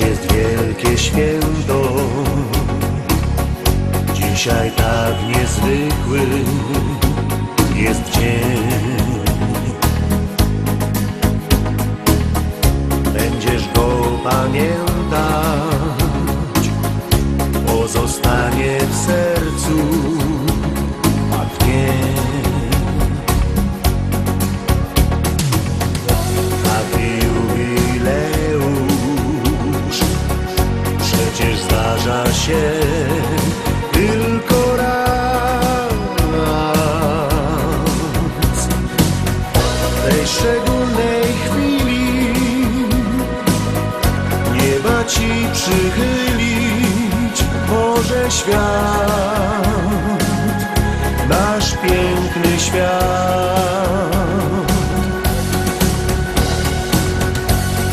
Jest wielkie święto, dzisiaj tak niezwykły jest dzień. Będziesz go pamiętać, pozostanie w sercu jak nie. Przecież zdarza się tylko raz. W tej szczególnej chwili nieba ci przychylić może świat, nasz piękny świat.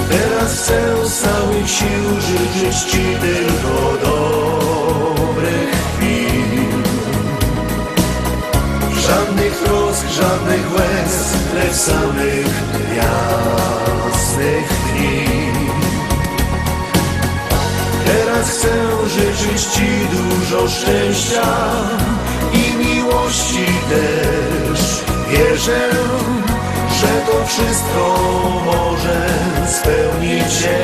Teraz chcę z całych sił życzyć ci tylko dobrych chwil. Żadnych trosk, żadnych łez, lecz samych jasnych dni. Teraz chcę życzyć ci dużo szczęścia i miłości też. Wierzę, że to wszystko może spełnić się.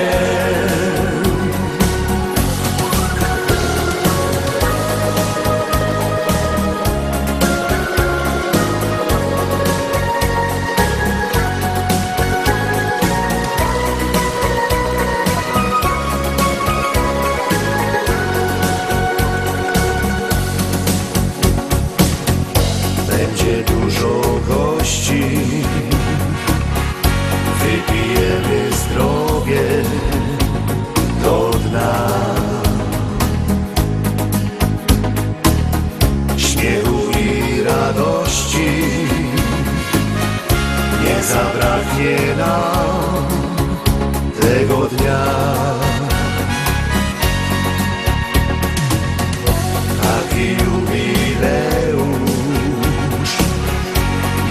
Będzie dużo gości, wypijemy zdrowie do dna. Śmiechu i radości nie zabraknie nam tego dnia. Taki jubileusz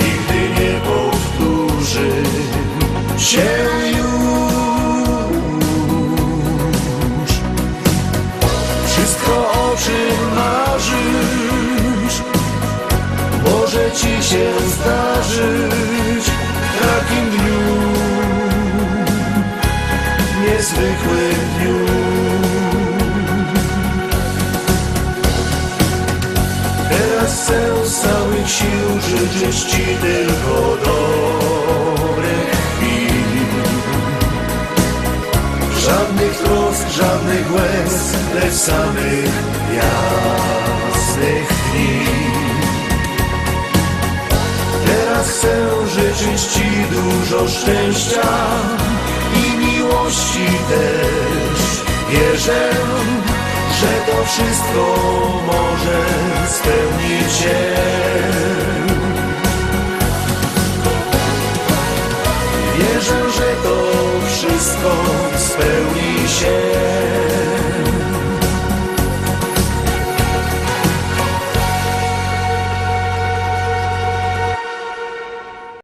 nigdy nie powtórzy się już. Wszystko, o czym marzysz, może ci się zdarzyć w takim dniu, niezwykłym dniu. Teraz chcę z całych sił życzyć ci tylko dobrych chwil. Żadnych trosk, żadnych łez, lecz samych jasnych dni. Teraz chcę życzyć ci dużo szczęścia i miłości też. Wierzę, że to wszystko może spełnić się. Wierzę, że to wszystko spełni się.